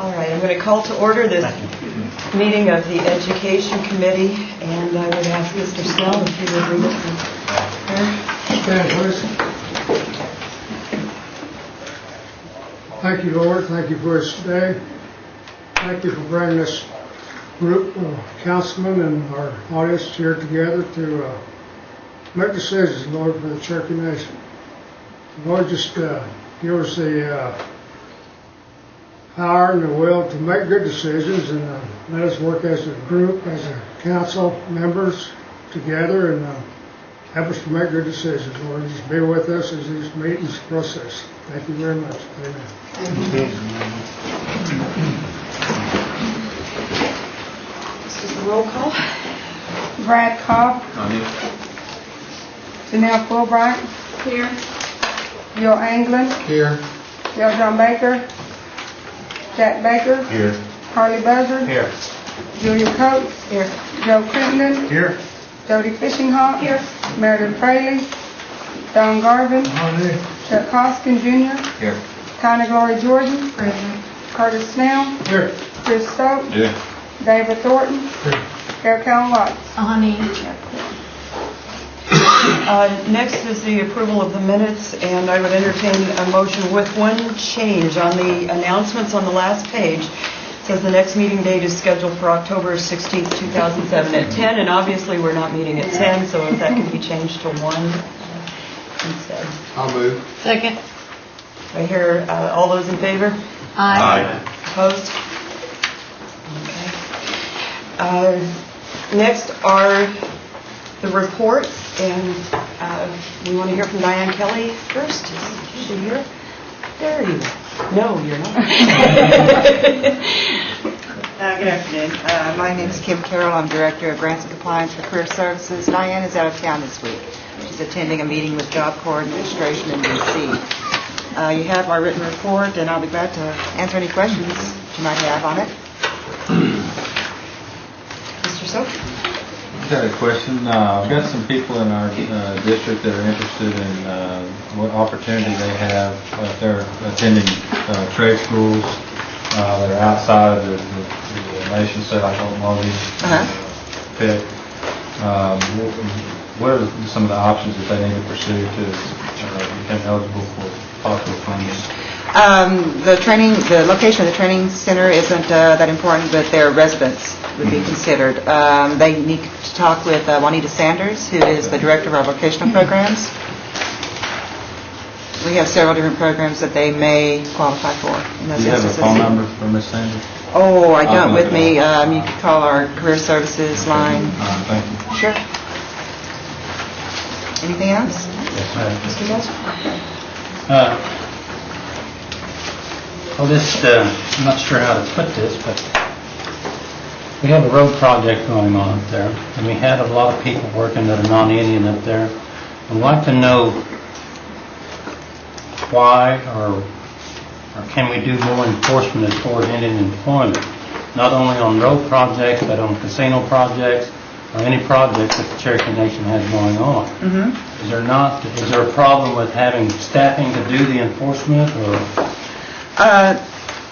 All right, I'm going to call to order this meeting of the Education Committee, and I would ask Mr. Snell if he would read it from here. Stand, please. Thank you, Lord. Thank you for this day. Thank you for bringing this group of councilmen and our audience here together to make decisions, Lord, for the Cherokee Nation. Lord, just give us the power and the will to make good decisions, and let us work as a group, as a council members together, and help us to make good decisions. Lord, just be with us as these meetings process. Thank you very much. Amen. This is the roll call. Brad Cobb. Janelle Fulbright. Here. Bill Anglin. Here. Bill John Baker. Jack Baker. Here. Harley Buzzard. Here. Julia Coates. Here. Joe Crittenden. Here. Jody Fishinghawk. Here. Meredith Fraley. Don Garvin. Chuck Hoskin Jr. Here. Connie Glory Jordan. Present. Curtis Snell. Here. Chris Stokes. Here. David Thornton. Here. Carol Count Watts. Next is the approval of the minutes, and I would entertain a motion with one change on the announcements on the last page. It says the next meeting date is scheduled for October 16th, 2007 at 10, and obviously we're not meeting at 10, so if that can be changed to 1 instead. I'll move. Second. I hear all those in favor? Aye. Opposed? Okay. Next are the reports, and we want to hear from Diane Kelly first. Is she here? There you are. No, you're not. Good afternoon. My name is Kim Carroll. I'm Director of Grants and Compliance for Career Services. Diane is out of town this week. She's attending a meeting with Job Corps Administration in D.C. You have my written report, and I'll be glad to answer any questions you might have on it. Mr. Soap? I've got a question. I've got some people in our district that are interested in what opportunity they have if they're attending trade schools that are outside of the nation, say like automotive, pick. What are some of the options that they need to pursue to become eligible for possible funding? The location of the training center isn't that important, but their residence would be considered. They need to talk with Juanita Sanders, who is the director of our vocational programs. We have several different programs that they may qualify for. Do you have a phone number for Ms. Sanders? Oh, I don't with me. You could call our career services line. Thank you. Sure. Anything else? Yes, ma'am. Mr. Nelson? I'm not sure how to put this, but we have a road project going on up there, and we had a lot of people working that are non-Indian up there. I'd like to know why, or can we do more enforcement as far as Indian employment, not only on road projects, but on casino projects, or any projects that the Cherokee Nation has going on. Mm-hmm. Is there a problem with having staffing to do the enforcement, or?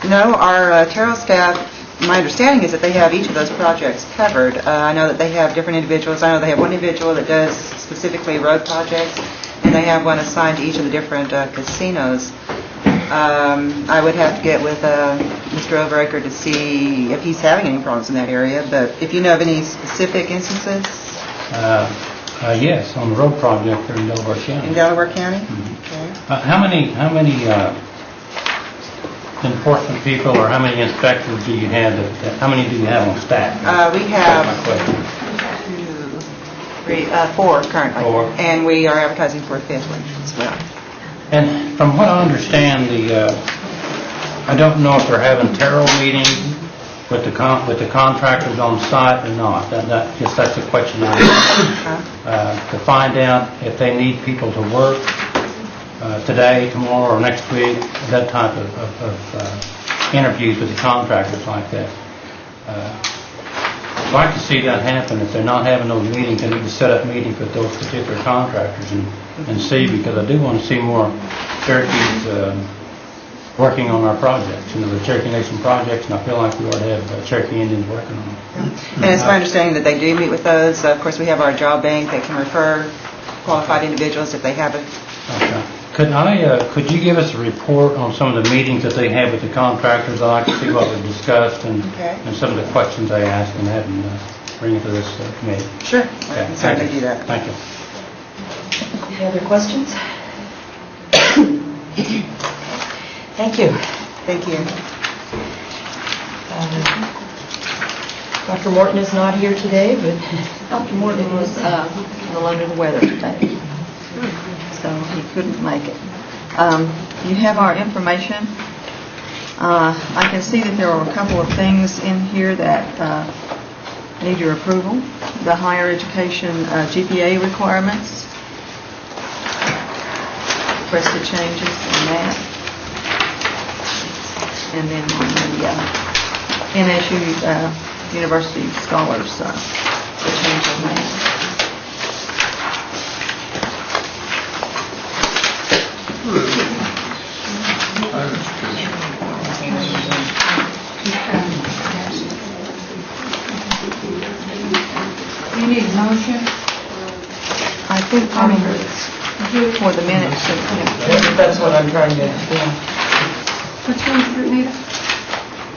No, our Terrell staff, my understanding is that they have each of those projects covered. I know that they have different individuals. I know they have one individual that does specifically road projects, and they have one assigned to each of the different casinos. I would have to get with Mr. Overaker to see if he's having any problems in that area, but if you know of any specific instances? Yes, on the road project there in Delaware County. In Delaware County? Mm-hmm. Okay. How many enforcement people, or how many inspectors do you have? How many do you have on staff? We have That's my question. 4 currently. 4. And we are advertising for a 5th one as well. And from what I understand, I don't know if they're having tarot meetings with the contractors on site or not. That's a question I have. To find out if they need people to work today, tomorrow, or next week, that type of interviews with the contractors like that. I'd like to see that happen. If they're not having those meetings, they need to set up meetings with those particular contractors and see, because I do want to see more Cherokees working on our projects, the Cherokee Nation projects, and I feel like we ought to have Cherokee Indians working on them. And it's my understanding that they do meet with those. Of course, we have our job bank that can refer qualified individuals if they have it. Okay. Could you give us a report on some of the meetings that they had with the contractors? I'd like to see what we discussed and some of the questions they asked and have them bring it to this committee. Sure. Okay. I can certainly do that. Thank you. Any other questions? Thank you. Thank you. Dr. Morton is not here today, but Dr. Morton was a little under the weather today, so he couldn't make it. You have our information. I can see that there are a couple of things in here that need your approval. The higher education GPA requirements, requested changes in that, and then on the NSU University Scholars, the change on that. You need a motion? I think for the minutes, that's what I'm trying to, yeah. Which one's it, Nita?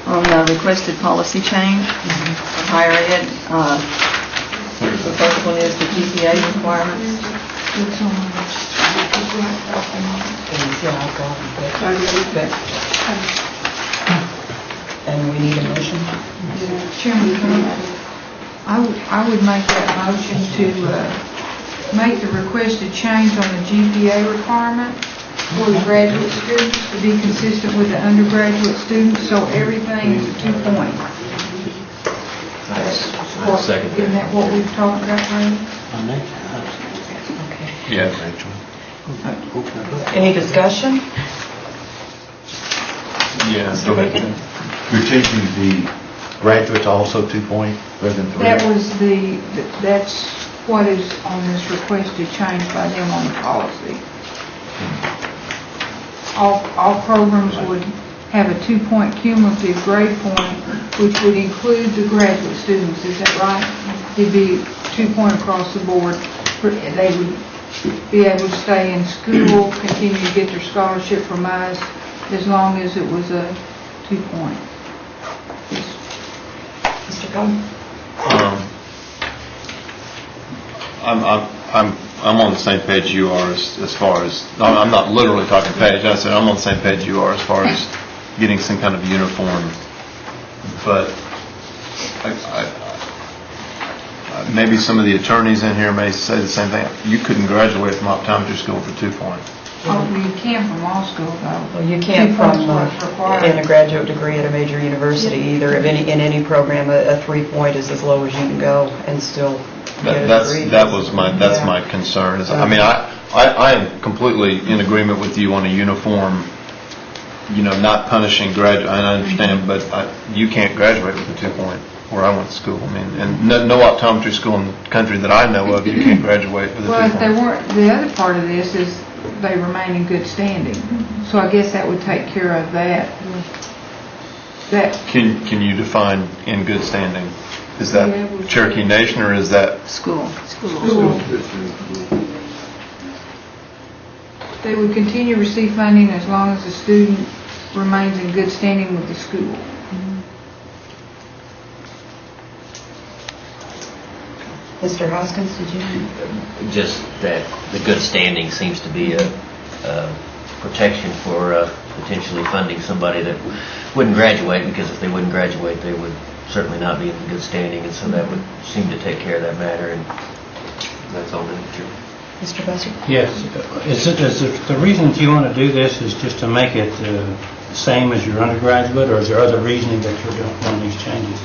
on the requested policy change for higher ed. The first one is the GPA requirements. Which one? And we need a motion? Chairman, I would make that motion to make the requested change on the GPA requirement for the graduate students to be consistent with the undergraduate students, so everything is a 2 point. Second. Isn't that what we've talked about, Ray? Yeah. Any discussion? Yeah, go ahead. You're changing the graduates also 2 point rather than 3? That's what is on this requested change by them on the policy. All programs would have a 2 point cumulative grade point, which would include the graduate students, is that right? It'd be 2 point across the board. They would be able to stay in school, continue to get their scholarship from us, as long as it was a 2 point. Mr. Cohen? I'm on the same page you are as far as, I'm not literally talking page, I said I'm on the same page you are as far as getting some kind of uniform, but maybe some of the attorneys in here may say the same thing. You couldn't graduate from optometry school for 2 point. Oh, you can from law school, though. Well, you can't 2 from points was required. in a graduate degree at a major university either. In any program, a 3 point is as low as you can go and still get a degree. That's my concern. I mean, I am completely in agreement with you on a uniform, not punishing graduate. I understand, but you can't graduate with a 2 point where I went to school. I mean, and no optometry school in the country that I know of, you can't graduate with a 2 point. Well, if they weren't, the other part of this is they remain in good standing. So I guess that would take care of that. Can you define in good standing? Is that Cherokee Nation or is that School. They would continue to receive funding as long as the student remains in good standing with the school. Mr. Hoskins, did you? Just that the good standing seems to be a protection for potentially funding somebody that wouldn't graduate, because if they wouldn't graduate, they would certainly not be in good standing, and so that would seem to take care of that matter, and that's all that true. Mr. Besser? Yes. Is it the reason that you want to do this is just to make it the same as your undergraduate, or is there other reasoning that you're doing these changes?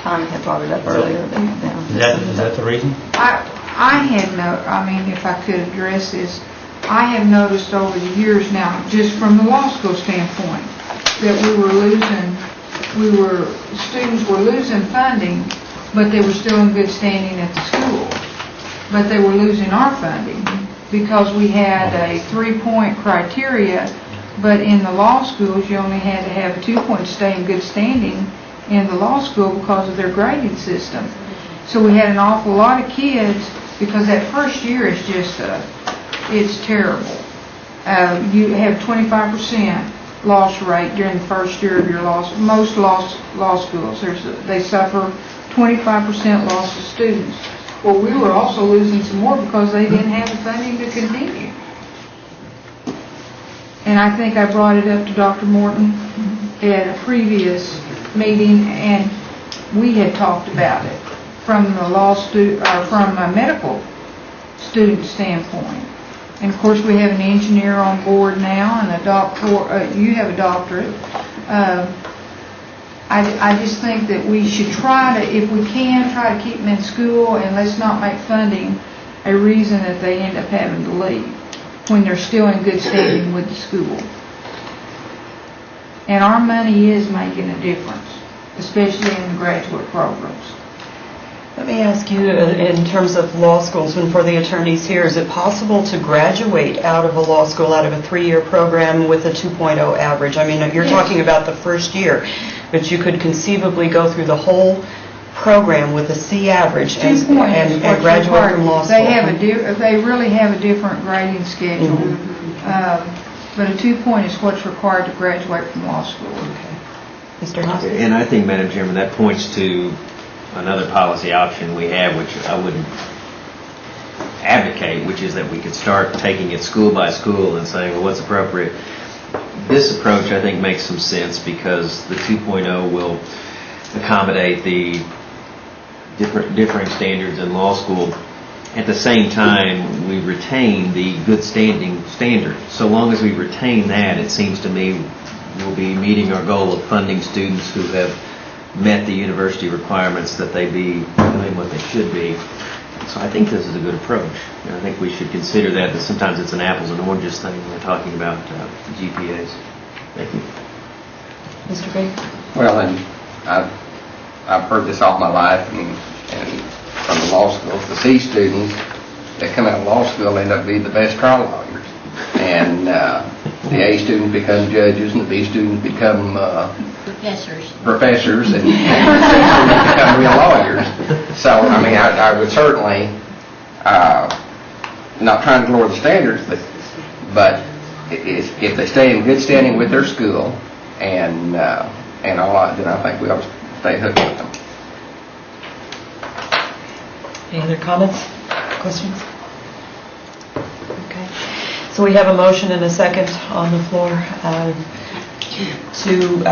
Tommy had brought it up earlier. Is that the reason? If I could address this, I have noticed over the years now, just from the law school standpoint, that students were losing funding, but they were still in good standing at the school. But they were losing our funding because we had a 3 point criteria But in the law schools, you only had to have a 2-point to stay in good standing in the law school because of their grading system. So we had an awful lot of kids, because that first year is just, it's terrible. You have 25% loss rate during the first year of your most law schools. They suffer 25% loss of students. Well, we were also losing some more because they didn't have the funding to continue. And I think I brought it up to Dr. Morton at a previous meeting, and we had talked about it from the from a medical student standpoint. And of course, we have an engineer on board now, and a doctor. You have a doctorate. I just think that we should try to, if we can, try to keep them in school, and let's not make funding a reason that they end up having to leave when they're still in good standing with the school. And our money is making a difference, especially in the graduate programs. Let me ask you, in terms of law schools, and for the attorneys here, is it possible to graduate out of a law school, out of a 3-year program with a 2.0 average? I mean, you're talking about the first year, but you could conceivably go through the whole program with a C average and graduate from law school. They really have a different grading schedule, but a 2-point is what's required to graduate from law school. Okay. Mr. Hoskins? And I think, Madam Chairman, that points to another policy option we have, which I wouldn't advocate, which is that we could start taking it school by school and saying, well, what's appropriate? This approach, I think, makes some sense because the 2.0 will accommodate the differing standards in law school. At the same time, we retain the good standing standard. So long as we retain that, it seems to me we'll be meeting our goal of funding students who have met the university requirements that they be doing what they should be. So I think this is a good approach. And I think we should consider that sometimes it's an apples and oranges thing when we're talking about GPAs. Thank you. Mr. Baker? Well, and I've heard this all my life, and from the law schools, the C students that come out of law school end up being the best trial lawyers. And the A students become judges, and the B students become professors, and become real lawyers. So, I mean, I would certainly, not trying to lower the standards, but if they stay in good standing with their school and all that, then I think we ought to stay hooked with them. Any other comments, questions? Okay. So we have a motion and a second on the floor to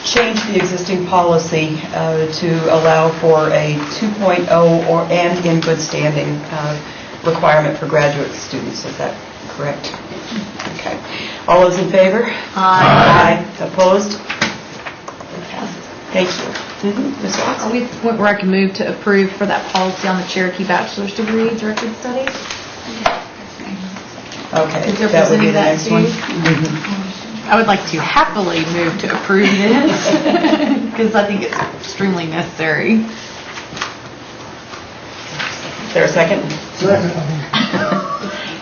change the existing policy to allow for a 2.0 and in good standing requirement for graduate students. Is that correct? Okay. All those in favor? Aye. Opposed? Thank you. Ms. Watson? Where I can move to approve for that policy on the Cherokee bachelor's degree directed studies. Okay, Is there that would be the that next too? one. I would like to happily move to approve this because I think it's extremely necessary. Is there a second? Second.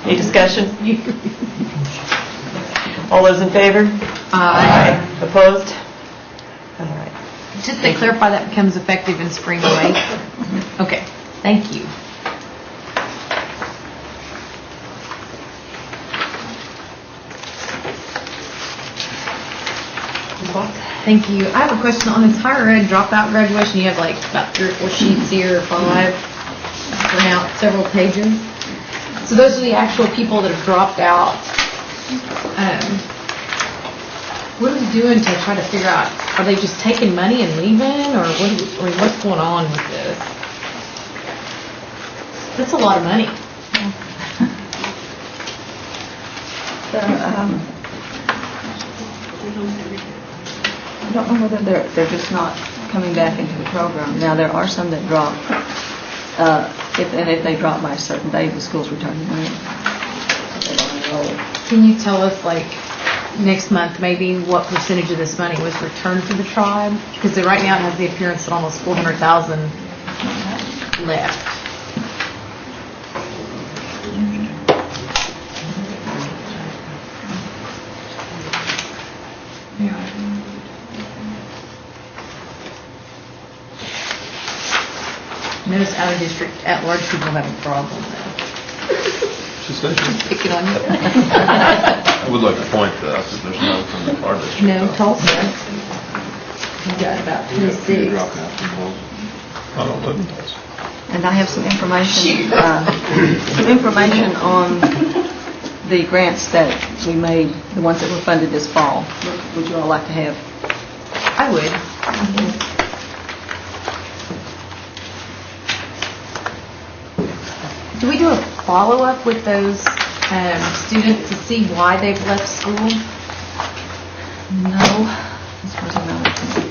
Any discussion? All those in favor? Aye. Opposed? All right. Just to clarify, that becomes effective in spring, right? Okay, thank you. Thank you. I have a question on this higher ed dropout graduation. You have like about 3 or 4 sheets here, or 5, for now, several pages. So those are the actual people that have dropped out. What are we doing to try to figure out? Are they just taking money and leaving, or what's going on with this? That's a lot of money. I don't know whether they're just not coming back into the program. Now, there are some that drop, if they drop by a certain date, the school's returning money. They don't enroll. Can you tell us, like, next month, maybe what percentage of this money was returned to the tribe? Because right now it has the appearance that almost $400,000 left. most out-of-district at-large people have a problem though. Just say- Picking on you. I would like to point out that there's no from our district. No, Tulsa. You got about 26. I don't live in Tulsa. And I have some information on the grants that we made, the ones that were funded this fall. Would you all like to have? I would. Do we do a follow-up with those students to see why they've left school? No. This was another thing.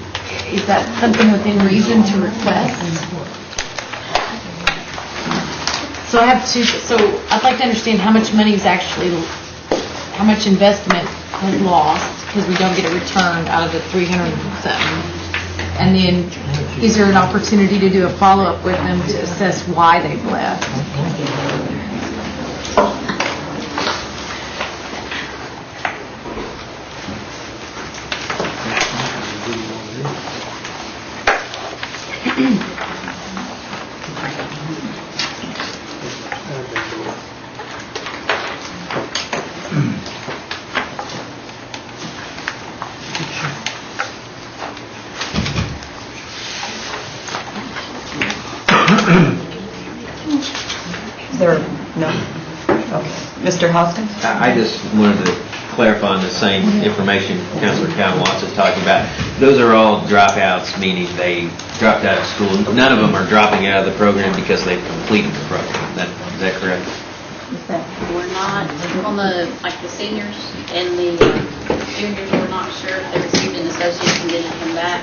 Is that something within reason to request? So I have two, so I'd like to understand how much money is actually, how much investment has lost because we don't get a return out of the 300 and something. And then, is there an opportunity to do a follow-up with them to assess why they've left? Is there, no? Okay. Mr. Hoskins? I just wanted to clarify on the same information Councilor Calvin Watts is talking about. Those are all dropouts, meaning they dropped out of school. None of them are dropping out of the program because they've completed the program. Is that correct? We're not, on the, like the seniors and the juniors, we're not sure if they received an associate's and didn't come back.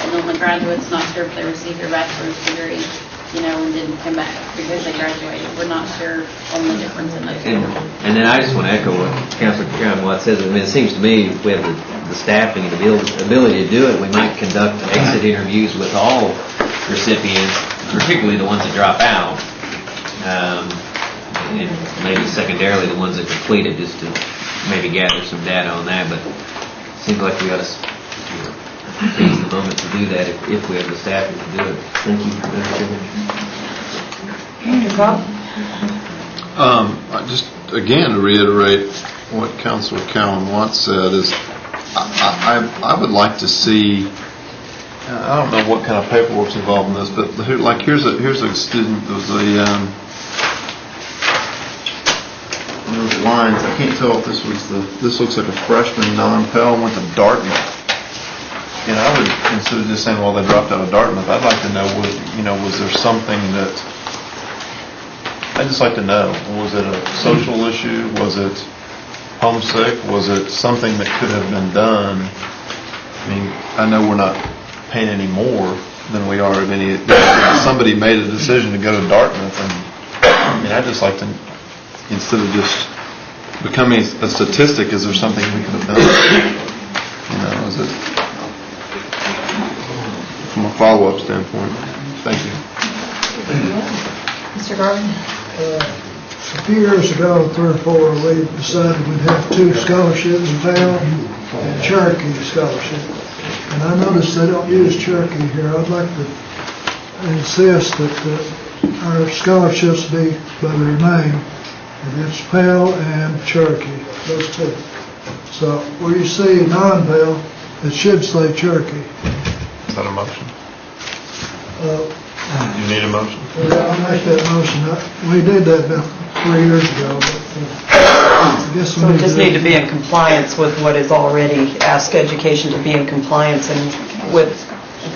And on the graduates, not sure if they received their bachelor's degree, and didn't come back because they graduated. We're not sure on the difference in those. And then I just want to echo what Councilor Calvin Watts says. I mean, it seems to me if we have the staffing and the ability to do it, we might conduct exit interviews with all recipients, particularly the ones that drop out. And maybe secondarily the ones that completed, just to maybe gather some data on that. But it seems like we ought to seize the moment to do that if we have the staffing to do it. Thank you for that. Mr. Cobb? Just again to reiterate what Councilor Calvin Watts said is, I would like to see. I don't know what kind of paperwork's involved in this, but here's a student. There was lines. I can't tell if this looks like a freshman non-Pell, went to Dartmouth. And I would consider just saying, well, they dropped out of Dartmouth. I'd like to know, was there something that, I'd just like to know. Was it a social issue? Was it homesick? Was it something that could have been done? I mean, I know we're not paying any more than we are of any, somebody made a decision to go to Dartmouth, and I mean, I'd just like to, instead of just becoming a statistic, is there something we could have done? Is it from a follow-up standpoint? Thank you. Mr. Garvin? A few years ago, 3 or 4, we decided we'd have 2 scholarships in town, and Cherokee scholarship. And I noticed they don't use Cherokee here. I'd like to insist that our scholarships be by their name, and it's Pell and Cherokee, those 2. So where you see non-Pell, it should say Cherokee. Is that a motion? You need a motion? I'll make that motion. We did that about 3 years ago. But, I guess So we just need to be in compliance with what is already, ask education to be in compliance and with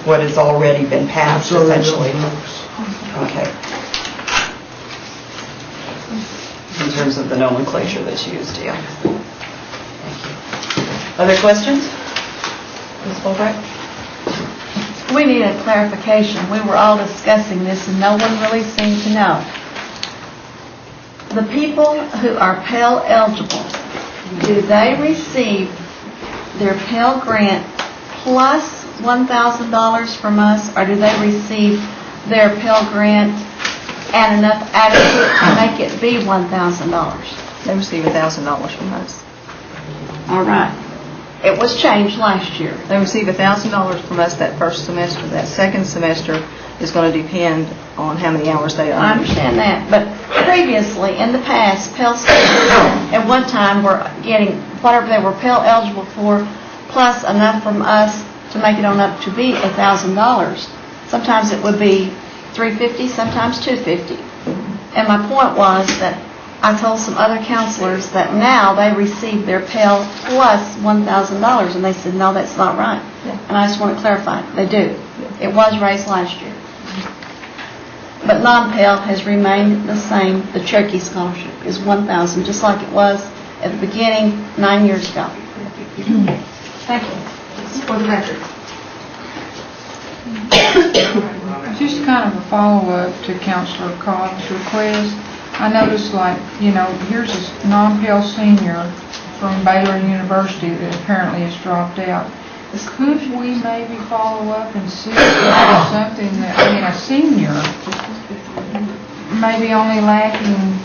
what has already been passed, essentially. Okay. In terms of the nomenclature that's used, yeah. Thank you. Other questions? Ms. Fulbright? We need a clarification. We were all discussing this and no one really seemed to know. The people who are Pell eligible, do they receive their Pell grant plus $1,000 from us, or do they receive their Pell grant and enough adequate to make it be $1,000? They receive $1,000 from us. All right. It was changed last year. They receive $1,000 from us that first semester. That second semester, is going to depend on how many hours they earn. I understand that, but previously, in the past, Pell students at one time were getting whatever they were Pell eligible for, plus enough from us to make it on up to be $1,000. Sometimes it would be $350, sometimes $250. And my point was that I told some other counselors that now they receive their Pell plus $1,000, and they said, no, that's not right. And I just want to clarify, they do. It was raised last year. But non-Pell has remained the same. The Cherokee scholarship is $1,000, just like it was at the beginning 9 years ago. Thank you. For the record. Just kind of a follow-up to Counselor Cobb's request. I noticed, like, here's a non-Pell senior from Baylor University that apparently has dropped out. Could we maybe follow up and see if there's something that, a senior, maybe only lacking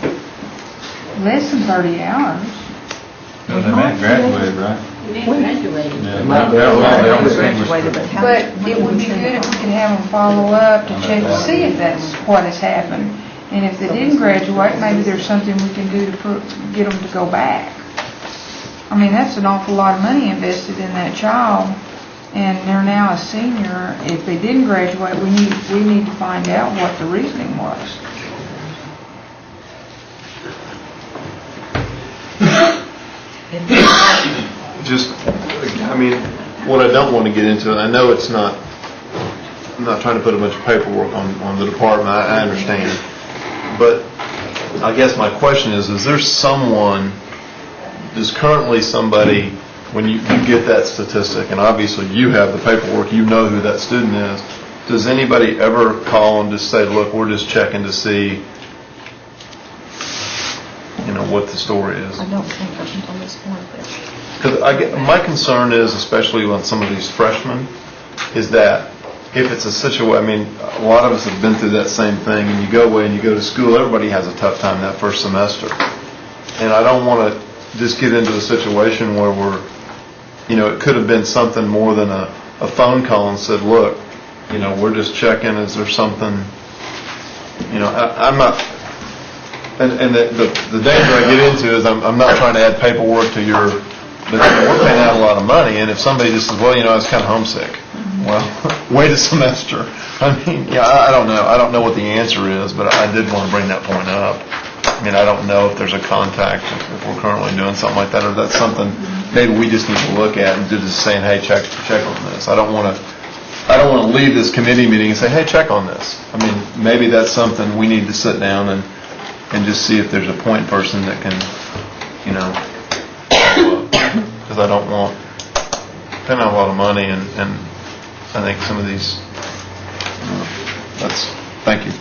less than 30 hours? Well, they might graduate, right? They graduated. But it would be good if we could have them follow up to check to see if that's what has happened. And if they didn't graduate, maybe there's something we can do to get them to go back. I mean, that's an awful lot of money invested in that child, and they're now a senior. If they didn't graduate, we need to find out what the reasoning was. What I don't want to get into, and I know I'm not trying to put a bunch of paperwork on the department, I understand. But I guess my question is there is currently somebody, when you get that statistic, and obviously you have the paperwork, you know who that student is, does anybody ever call and just say, look, we're just checking to see, what the story is? I don't think up until this point. Because my concern is, especially on some of these freshmen, is that if it's a situation, a lot of us have been through that same thing, and you go away and you go to school, everybody has a tough time that first semester. And I don't want to just get into a situation where it could have been something more than a phone call and said, look, we're just checking, is there something, I'm not, and the danger I get into is I'm not trying to add paperwork to but we're paying out a lot of money, and if somebody just says, well, I was kind of homesick. Well, wait a semester. I don't know. I don't know what the answer is, but I did want to bring that point up. I don't know if there's a contact, if we're currently doing something like that, or that's something maybe we just need to look at and just saying, hey, check on this. I don't want to leave this committee meeting and say, hey, check on this. Maybe that's something we need to sit down and just see if there's a point person that can, because I don't want, spend a lot of money, and I think some of these, thank you.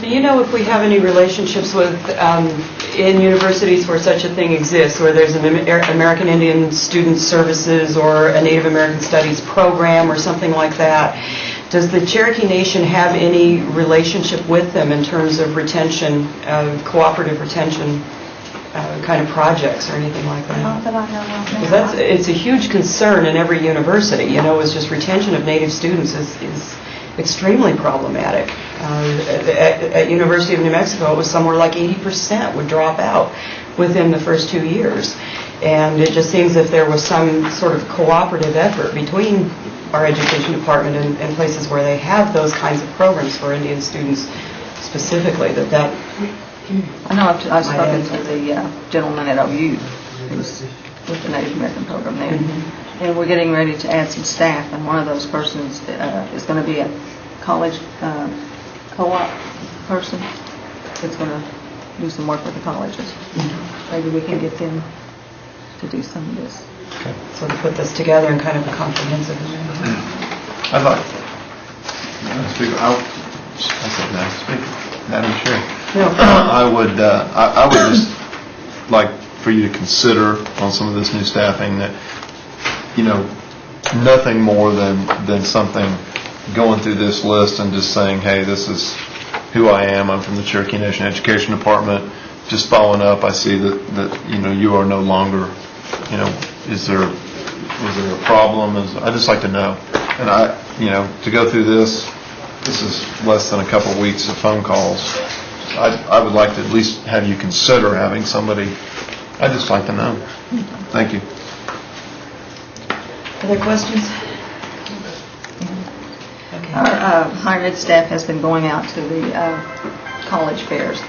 Do you know if we have any relationships with, in universities where such a thing exists, where there's an American Indian Student Services or a Native American Studies program or something like that? Does the Cherokee Nation have any relationship with them in terms of retention, cooperative retention kind of projects or anything like that? Not that I know of. Because it's a huge concern in every university, is just retention of Native students is extremely problematic. At University of New Mexico, it was somewhere like 80% would drop out within the first 2 years. And it just seems if there was some sort of cooperative effort between our education department and places where they have those kinds of programs for Indian students specifically, that I know I've spoken to the gentleman at OU who's with the Native American program there. Mm-hmm. And we're getting ready to add some staff, and one of those persons is going to be a college co-op person that's going to do some work with the colleges. Mm-hmm. Maybe we can get them to do some of this. Okay. So to put this together in kind of a comprehensive way. I'd like Madam Chair. No. I would just like for you to consider on some of this new staffing that, nothing more than something going through this list and just saying, hey, this is who I am. I'm from the Cherokee Nation Education Department. Just following up, I see that you are no longer, is there a problem? I'd just like to know. And to go through this, this is less than a couple of weeks of phone calls. I would like to at least have you consider having somebody, I'd just like to know. Thank you. Other questions? Our higher ed staff has been going out to the college fairs.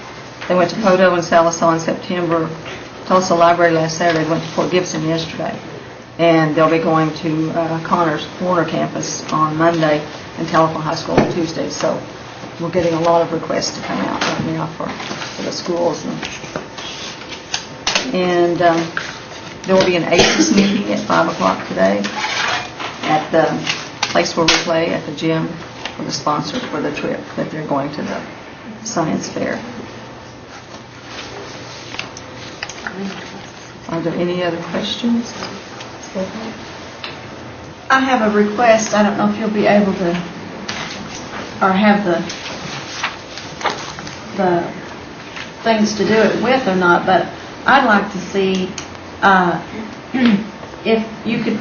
They went to Podo and Sallisaw in September, Tulsa Library last Saturday, went to Fort Gibson yesterday. And they'll be going to Connor's Warner campus on Monday and Telephone High School on Tuesday. So we're getting a lot of requests to come out right now for the schools. And there will be an ACES meeting at 5 o'clock today at the place where we play at the gym for the sponsors for the trip that they're going to the science fair. Are there any other questions? I have a request. I don't know if you'll be able to, or have the things to do it with or not, but I'd like to see if it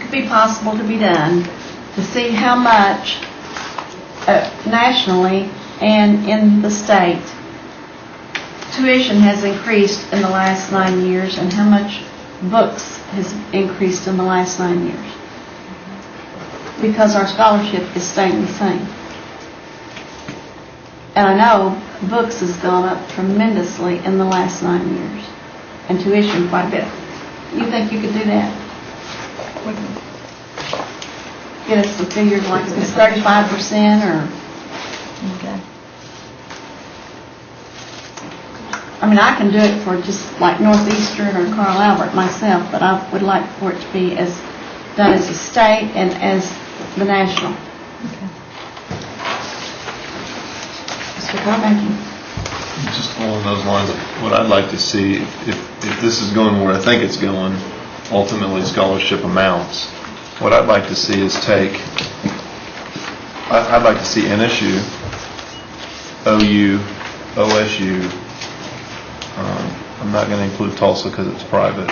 could be possible to be done, to see how much nationally and in the state tuition has increased in the last 9 years and how much books has increased in the last 9 years. Because our scholarship is staying the same. And I know books has gone up tremendously in the last 9 years. And tuition quite a bit. You think you could do that? Get us some figures like it's 35% or... Okay. I mean, I can do it for just like Northeastern or Carl Albert myself, but I would like for it to be as done as a state and as the national. Okay. Mr. Carl, thank you. Just along those lines, what I'd like to see, if this is going where I think it's going, ultimately scholarship amounts, what I'd like to see is I'd like to see NSU, OU, OSU, I'm not going to include Tulsa because it's private,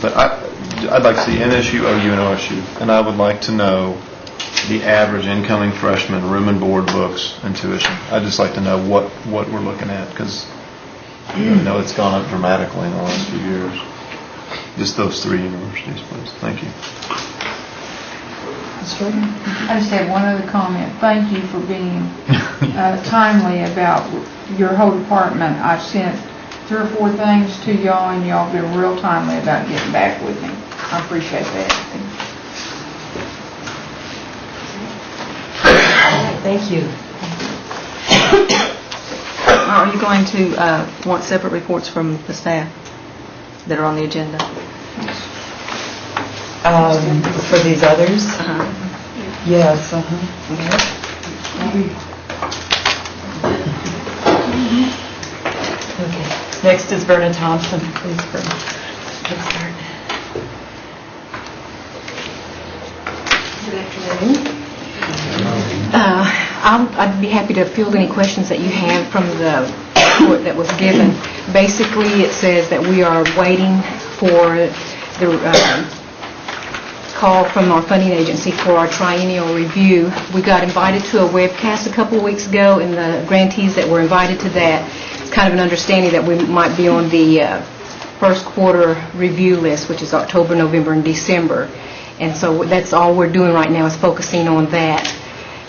but I'd like to see NSU, OU, and OSU, and I would like to know the average incoming freshman room and board, books, and tuition. I'd just like to know what we're looking at because I know it's gone up dramatically in the last few years. Just those three universities, please. Thank you. I just have one other comment. Thank you for being timely about your whole department. I've sent 3 or 4 things to y'all, and y'all been real timely about getting back with me. I appreciate that. Thank you. Are you going to want separate reports from the staff that are on the agenda? For these others? Yes. Okay. Next is Verna Thompson. Please, Verna. Let's start. Good afternoon. I'd be happy to field any questions that you have from the report that was given. Basically, it says that we are waiting for the call from our funding agency for our triennial review. We got invited to a webcast a couple of weeks ago, and the grantees that were invited to that, it's kind of an understanding that we might be on the first quarter review list, which is October, November, and December. And so that's all we're doing right now is focusing on that.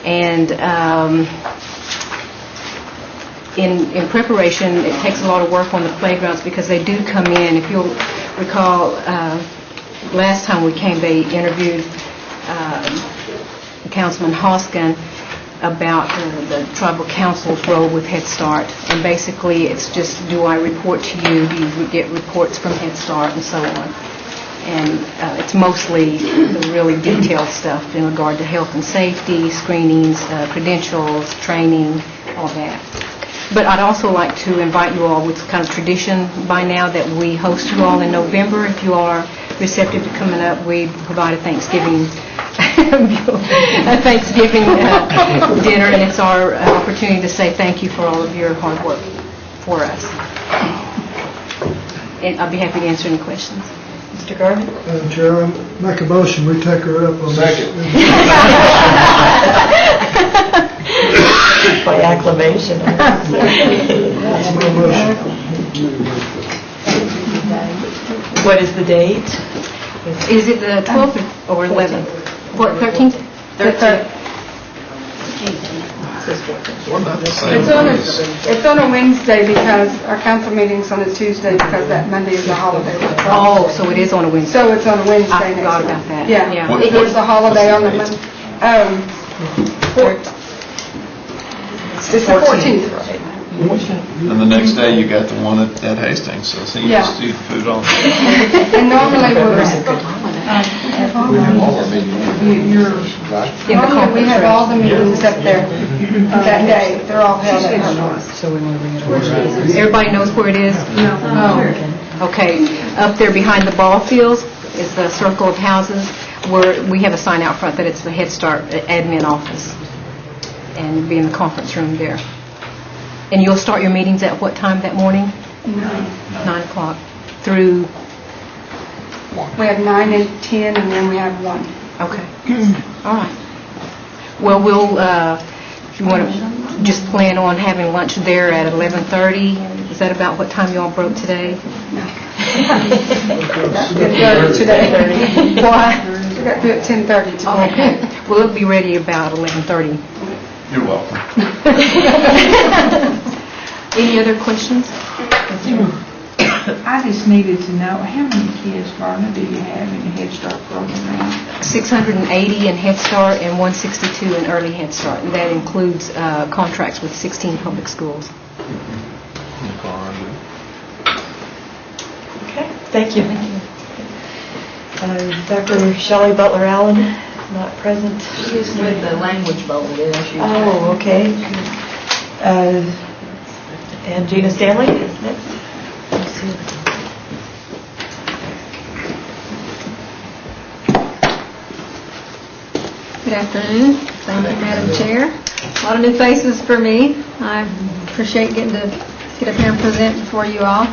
And in preparation, it takes a lot of work on the playgrounds because they do come in. If you'll recall, last time we came, they interviewed Councilman Hoskin about the tribal council's role with Head Start. And basically, it's just, do I report to you? Do you get reports from Head Start and so on? And it's mostly the really detailed stuff in regard to health and safety, screenings, credentials, training, all that. But I'd also like to invite you all, with kind of tradition by now, that we host you all in November. If you are receptive to coming up, we provide a Thanksgiving dinner, and it's our opportunity to say thank you for all of your hard work for us. And I'll be happy to answer any questions. Mr. Garvin? Madam Chair, I make a motion, we take her up on this. Second. By acclamation. What is the date? Is it the 12th or 11th? 13th? 13th. What about the same? It's on a Wednesday because our council meeting's on a Tuesday because that Monday is a holiday. Oh, so it is on a Wednesday. So it's on a Wednesday. I next forgot month. about that. Yeah. Yeah. What- There's a holiday on the what's Monday. It's the 14th. Right. And the next day, you got the one at Hastings, so see, you Yeah. just eat food on. And normally normally we have all the meetings up there that day. They're all held at home. So we want to bring it over. Everybody knows where it is? No. Okay, up there behind the ball fields is the circle of houses where we have a sign out front that it's the Head Start admin office. And it'll be in the conference room there. And you'll start your meetings at what time that morning? 9 o'clock. Through, We have 9 and 10 and then we have 1. okay. All right. Well, we'll, you want to just plan on having lunch there at 11:30? Is that about what time you all broke today? 10:30 today. Why? We got to do it 10:30 today. Okay. Well, it'll be ready about 11:30. You're welcome. Any other questions? I just needed to know, how many kids, Verna, do you have in the Head Start program? 680 in Head Start and 162 in Early Head Start. And that includes contracts with 16 public schools. Okay, thank you. Dr. Shelley Butler Allen, not present. She's with the language bowl there. Oh, okay. And Gina Stanley is next. Good afternoon. Thank you, Madam Chair. A lot of new faces for me. I appreciate getting to get up here and present before you all.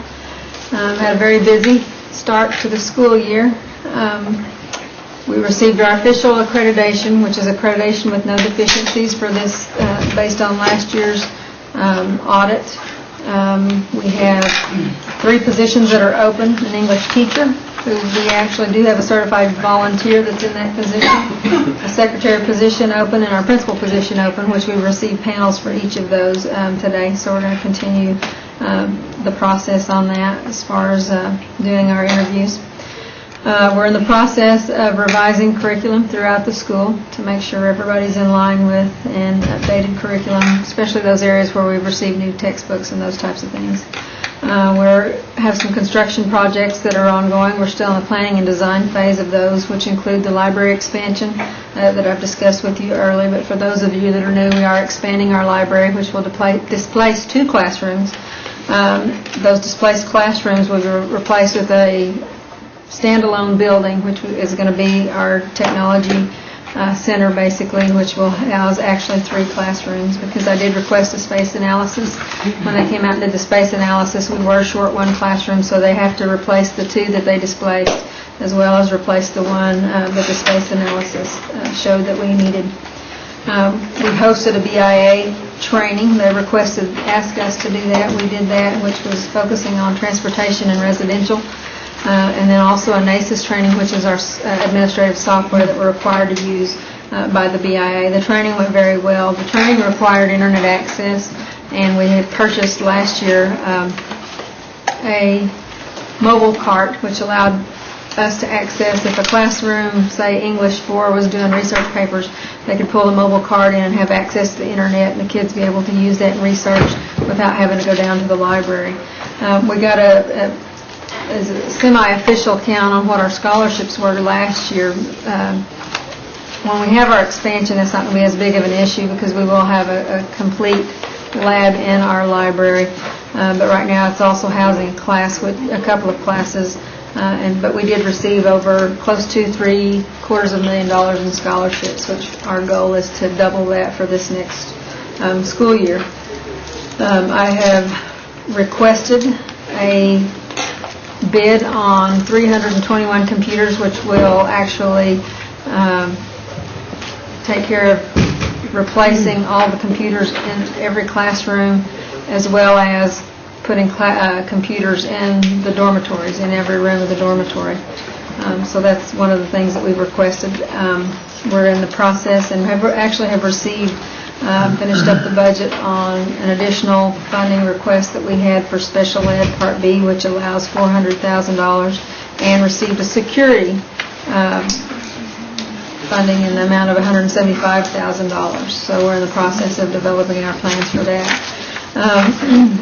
Had a very busy start to the school year. We received our official accreditation, which is accreditation with no deficiencies for this, based on last year's audit. We have 3 positions that are open, an English teacher, who we actually do have a certified volunteer that's in that position, a secretary position open, and our principal position open, which we received panels for each of those today. So we're going to continue the process on that as far as doing our interviews. We're in the process of revising curriculum throughout the school to make sure everybody's in line with an updated curriculum, especially those areas where we've received new textbooks and those types of things. We have some construction projects that are ongoing. We're still in the planning and design phase of those, which include the library expansion that I've discussed with you earlier. But for those of you that are new, we are expanding our library, which will displace 2 classrooms. Those displaced classrooms will be replaced with a standalone building, which is going to be our technology center, basically, which will house actually 3 classrooms, because I did request a space analysis. When they came out and did the space analysis, we were short 1 classroom, so they have to replace the 2 that they displaced, as well as replace the 1 that the space analysis showed that we needed. We hosted a BIA training. They asked us to do that. We did that, which was focusing on transportation and residential. And then also a NACIS training, which is our administrative software that we're required to use by the BIA. The training went very well. The training required internet access, and we had purchased last year a mobile cart, which allowed us to access, if a classroom, say English 4, was doing research papers, they could pull the mobile cart in and have access to the internet, and the kids be able to use that and research without having to go down to the library. We got a semi-official count on what our scholarships were last year. When we have our expansion, it's not going to be as big of an issue because we will have a complete lab in our library. But right now, it's also housing a class with a couple of classes. But we did receive over close to $750,000 in scholarships, which our goal is to double that for this next school year. I have requested a bid on 321 computers, which will actually take care of replacing all the computers in every classroom, as well as putting computers in the dormitories, in every room of the dormitory. So that's one of the things that we've requested. We're in the process and have received, finished up the budget on an additional funding request that we had for special ed Part B, which allows $400,000, and received a security funding in the amount of $175,000. So we're in the process of developing our plans for that.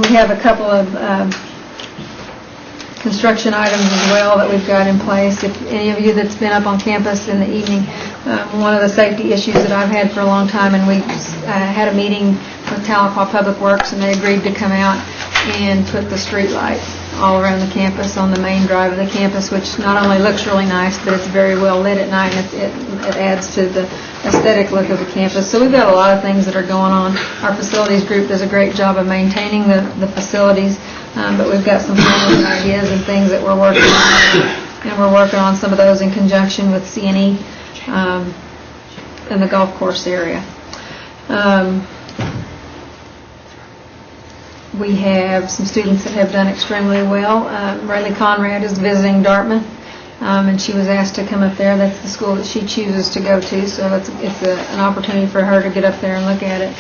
We have a couple of construction items as well that we've got in place. If any of you that's been up on campus in the evening, one of the safety issues that I've had for a long time, and we had a meeting with Tahlequah Public Works, and they agreed to come out and put the street lights all around the campus on the main drive of the campus, which not only looks really nice, but it's very well lit at night, and it adds to the aesthetic look of the campus. So we've got a lot of things that are going on. Our facilities group does a great job of maintaining the facilities, but we've got some plans and ideas and things that we're working on, and we're working on some of those in conjunction with CNE in the golf course area. We have some students that have done extremely well. Rayleigh Conrad is visiting Dartmouth, and she was asked to come up there. That's the school that she chooses to go to, so it's an opportunity for her to get up there and look at it.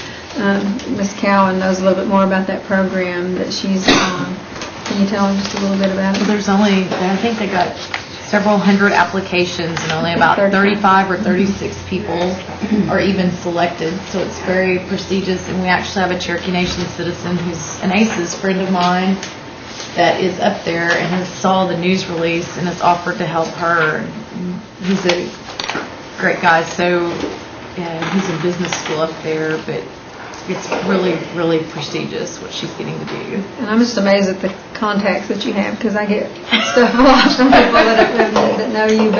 Ms. Cowan knows a little bit more about that program that she's on. Can you tell me just a little bit about it? Well, there's only, I think they got several hundred applications, and only about 35 or 36 people are even selected. So it's very prestigious, and we actually have a Cherokee Nation citizen who's an ACES friend of mine that is up there and has saw the news release and has offered to help her. He's a great guy. So he's in business school up there, but it's really, really prestigious what she's getting to do. And I'm just amazed at the contacts that you have, because I get stuff a lot from people that know you.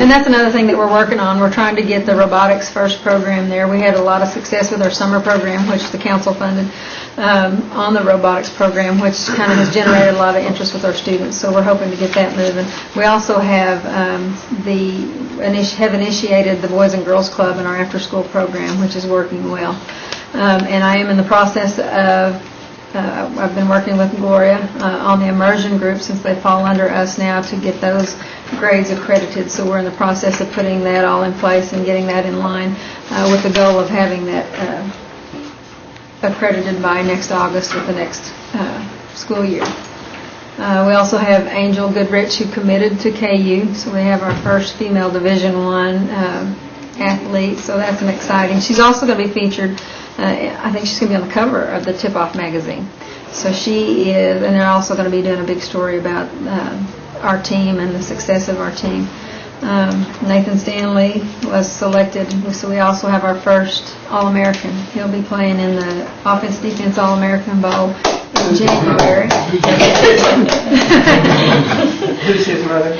And that's another thing that we're working on. We're trying to get the Robotics First program there. We had a lot of success with our summer program, which the council funded, on the robotics program, which kind of has generated a lot of interest with our students. So we're hoping to get that moving. We also have initiated the Boys and Girls Club in our after-school program, which is working well. And I am in the process of, I've been working with Gloria on the immersion group, since they fall under us now, to get those grades accredited. So we're in the process of putting that all in place and getting that in line with the goal of having that accredited by next August with the next school year. We also have Angel Goodrich, who committed to KU. So we have our first female Division I athlete. So that's an exciting. She's also going to be featured. I think she's going to be on the cover of the Tip-Off magazine. So she is, and they're also going to be doing a big story about our team and the success of our team. Nathan Stanley was selected, so we also have our first All-American. He'll be playing in the Offense-Defense All-American Bowl in January. Who's his mother?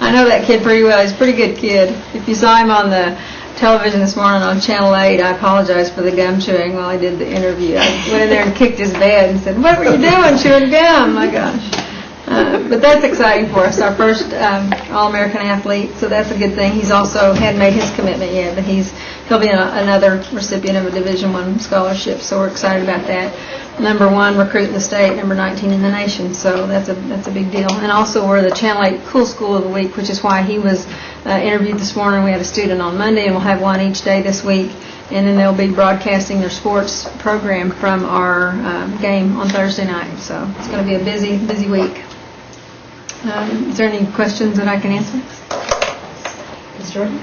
I know that kid pretty well. He's a pretty good kid. If you saw him on the television this morning on Channel 8, I apologize for the gum chewing while I did the interview. I went in there and kicked his bed and said, "What were you doing, chewing gum?" My gosh. But that's exciting for us, our first All-American athlete, so that's a good thing. He's also hadn't made his commitment yet, but he'll be another recipient of a Division I scholarship, so we're excited about that. Number 1 recruit in the state, number 19 in the nation, so that's a big deal. And also we're the Channel 8 Cool School of the Week, which is why he was interviewed this morning. We had a student on Monday, and we'll have one each day this week. And then they'll be broadcasting their sports program from our game on Thursday night. So it's going to be a busy week. Is there any questions that I can answer? Ms. Jordan?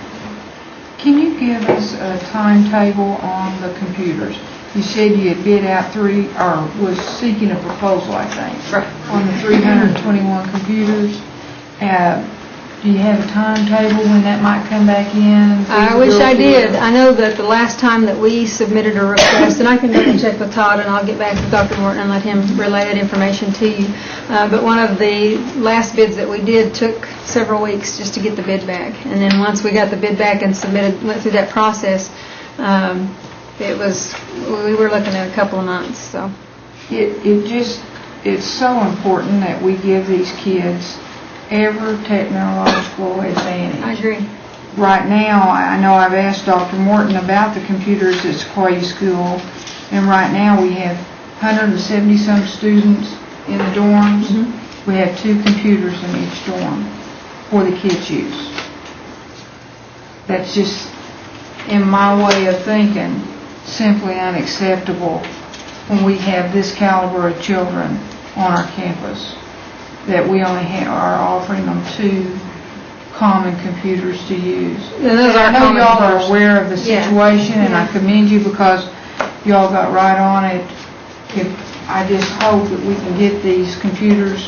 Can you give us a timetable on the computers? You said you had bid out was seeking a proposal, I think, on the 321 computers. Do you have a timetable when that might come back in? I wish I did. I know that the last time that we submitted a request, and I can double check with Todd, and I'll get back to Dr. Morton and let him relay that information to you. But one of the last bids that we did took several weeks just to get the bid back. And then once we got the bid back and went through that process, we were looking at a couple of months. So it's so important that we give these kids every technological advantage. I agree. right now, I know I've asked Dr. Morton about the computers at Sequoia School, and right now we have 170-some students in the dorms. We have 2 computers in each dorm for the kids' use. That's just, in my way of thinking, simply unacceptable when we have this caliber of children on our campus, that we only are offering them 2 common computers to use. And those I are know common y'all are computers. aware of the situation, and I commend you because y'all got right on it. I just hope that we can get these computers,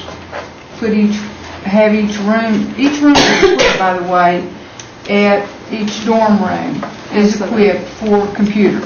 have each room is equipped, by the way, at each dorm room is equipped for computers.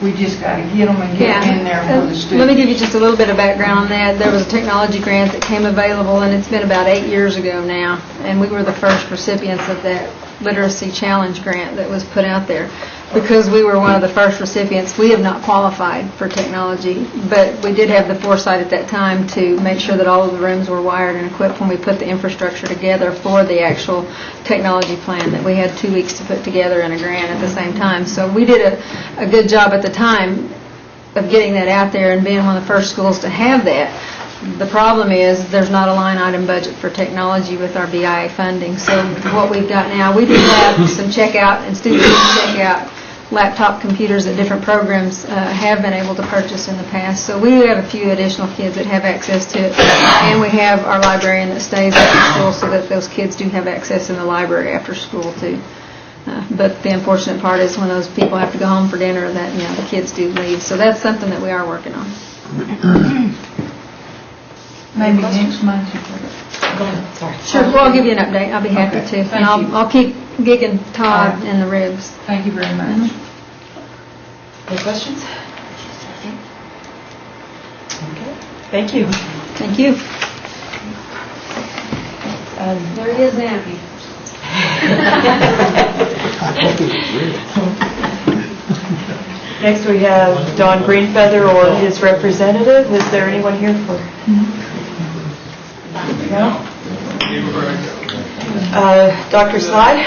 We just got to get them and get them in there for the students. Let me give you just a little bit of background on that. There was a technology grant that came available, and it's been about 8 years ago now, and we were the first recipients of that literacy challenge grant that was put out there. Because we were one of the first recipients, we have not qualified for technology, but we did have the foresight at that time to make sure that all of the rooms were wired and equipped when we put the infrastructure together for the actual technology plan that we had 2 weeks to put together in a grant at the same time. So we did a good job at the time of getting that out there and being one of the first schools to have that. The problem is there's not a line item budget for technology with our BIA funding. So what we've got now, we do have some checkout and students can check out laptop computers that different programs have been able to purchase in the past. So we have a few additional kids that have access to it. And we have our librarian that stays after school so that those kids do have access in the library after school too. But the unfortunate part is when those people have to go home for dinner that, the kids do leave. So that's something that we are working on. Maybe next month you put it. Go ahead, sorry. Sure, well, I'll give you an update. I'll be happy to. Thank And you. I'll keep gigging Todd in the ribs. Thank you very much. Any questions? Okay. Thank you. Thank you. There he is, Andy. Next we have Don Greenfeather or his representative. Is there anyone here for? No? Dr. Slide?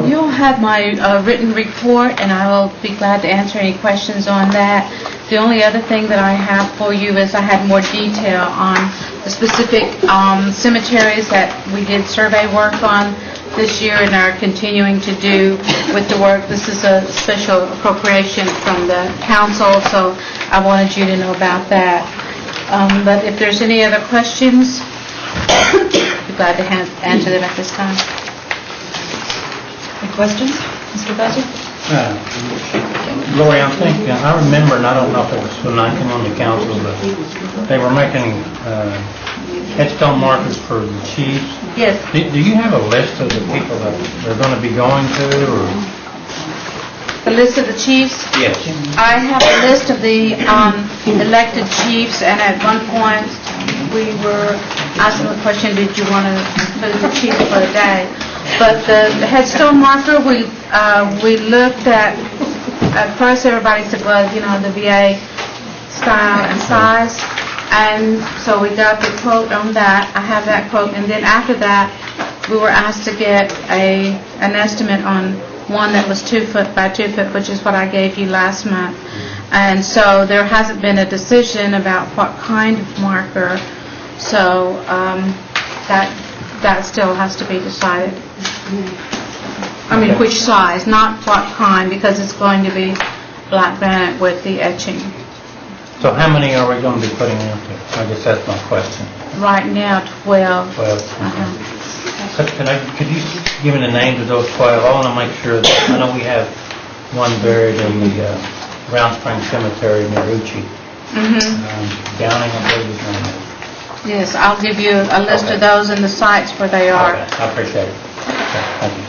You'll have my written report, and I will be glad to answer any questions on that. The only other thing that I have for you is I had more detail on the specific cemeteries that we did survey work on this year and are continuing to do with the work. This is a special appropriation from the council, so I wanted you to know about that. But if there's any other questions, I'd be glad to answer them at this time. Any questions? Mr. Badger? Lori, I think, I remember, and I don't know if it was when I came on the council, but they were making headstone markers for the chiefs. Yes. Do you have a list of the people that they're going to be going to, or? The list of the chiefs? Yes. I have a list of the elected chiefs, and at one point, we were asking the question, did you want to put the chiefs for the day? But the headstone marker, we looked at first everybody said, well, the VA style and size, and so we got the quote on that. I have that quote, and then after that, we were asked to get an estimate on one that was 2 foot by 2 foot, which is what I gave you last month. And so there hasn't been a decision about what kind of marker, so that still has to be decided. I mean, which size, not what kind, because it's going to be black granite with the etching. So how many are we going to be putting out there? I guess that's my question. Right now, 12. 12. Could you give me the names of those 12? I want to make sure that, I know we have one buried in the Round Spring Cemetery near Uchi. Downing, I believe his name is. Yes, I'll give you a list of those and the sites where they are. Okay, I appreciate it. Okay, thank you.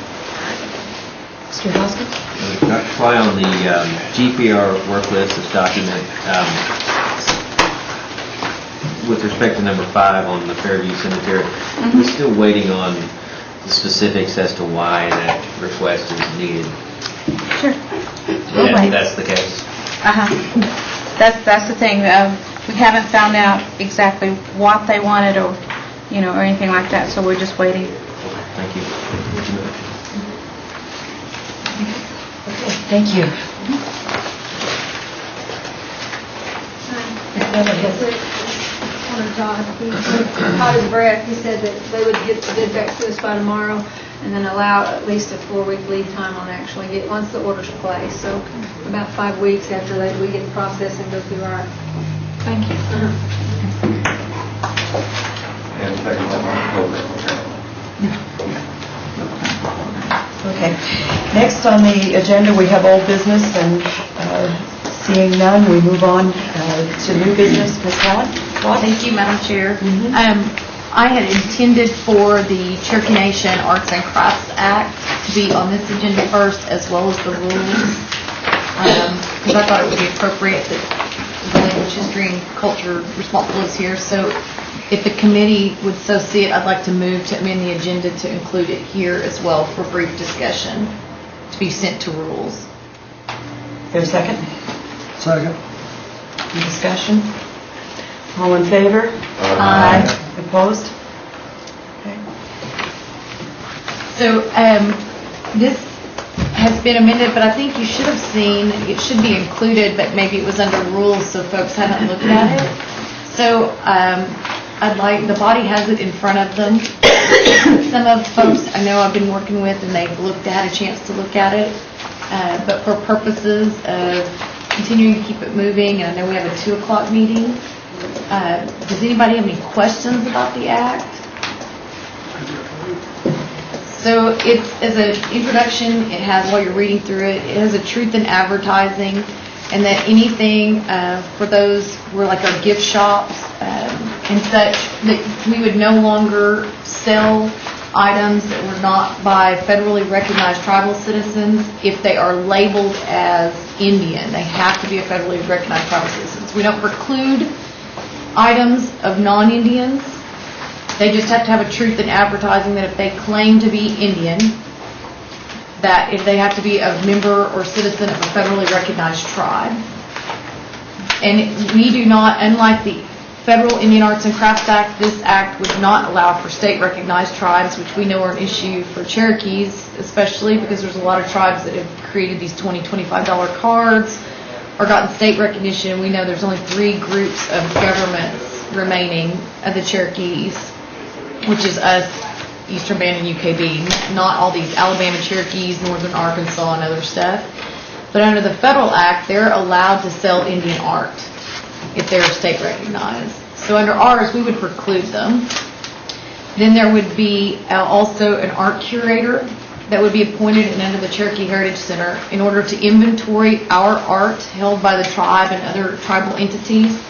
Mr. Hoskins? Dr. Fly, on the GPR work list, this document, with respect to number 5 on the Fairview Cemetery, we're still waiting on the specifics as to why that request is needed. Sure. Yeah, that's the case. That's the thing. we haven't found out exactly what they wanted or, or anything like that, so we're just waiting. Thank you. Thank you. Todd, he caught his breath. He said that they would get the bid back to us by tomorrow and then allow at least a 4-week lead time on actually get, once the order's placed. So about 5 weeks after that, we get the process and go through our. Thank you. And take them on the program. Okay. Next on the agenda, we have old business, and seeing none, we move on to new business. Ms. Howard? Thank you, Madam Chair. I had intended for the Cherokee Nation Arts and Crafts Act to be on this agenda first, as well as the rules, because I thought it would be appropriate that the language, history, and culture responsible is here. So if the committee would so see it, I'd like to move to amend the agenda to include it here as well for brief discussion, to be sent to rules. There's a second? Second. Any discussion? All in favor? Aye. Opposed? Okay. So this has been amended, but I think you should have seen, it should be included, but maybe it was under rules, so folks haven't looked at it. So I'd like, the body has it in front of them. Some of the folks I know I've been working with, and they've had a chance to look at it. But for purposes of continuing to keep it moving, and I know we have a 2 o'clock meeting, does anybody have any questions about the act? So it's, as an introduction, it has, while you're reading through it, it has a truth in advertising, and that anything for those were like our gift shops and such, that we would no longer sell items that were not by federally recognized tribal citizens if they are labeled as Indian. They have to be a federally recognized tribal citizens. We don't preclude items of non-Indians. They just have to have a truth in advertising that if they claim to be Indian, that if they have to be a member or citizen of a federally recognized tribe. And we do not, unlike the Federal Indian Arts and Crafts Act, this act would not allow for state recognized tribes, which we know are an issue for Cherokees, especially because there's a lot of tribes that have created these $20, $25 cards or gotten state recognition. We know there's only 3 groups of governments remaining of the Cherokees, which is us, Eastern Band, and UKB, not all these Alabama Cherokees, Northern Arkansas, and other stuff. But under the federal act, they're allowed to sell Indian art if they're state recognized. So under ours, we would preclude them. Then there would be also an art curator that would be appointed and under the Cherokee Heritage Center in order to inventory our art held by the tribe and other tribal entities,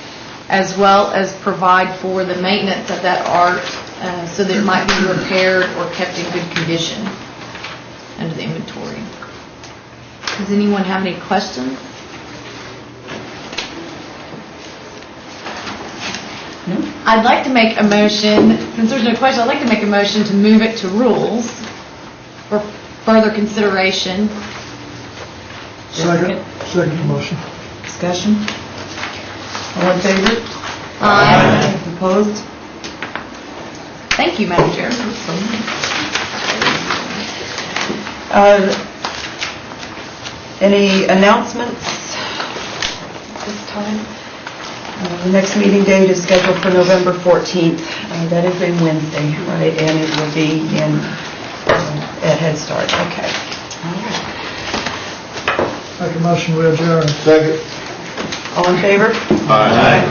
as well as provide for the maintenance of that art so that it might be repaired or kept in good condition under the inventory. Does anyone have any questions? No? I'd like to make a motion, since there's no question, I'd like to make a motion to move it to rules for further consideration. Second motion. Discussion? All in favor? Aye. Opposed? Thank you, Madam Chair. Any announcements this time? The next meeting date is scheduled for November 14th. That is a Wednesday, right? And it will be at Head Start. Okay. Make a motion, we adjourn. Second. All in favor? Aye.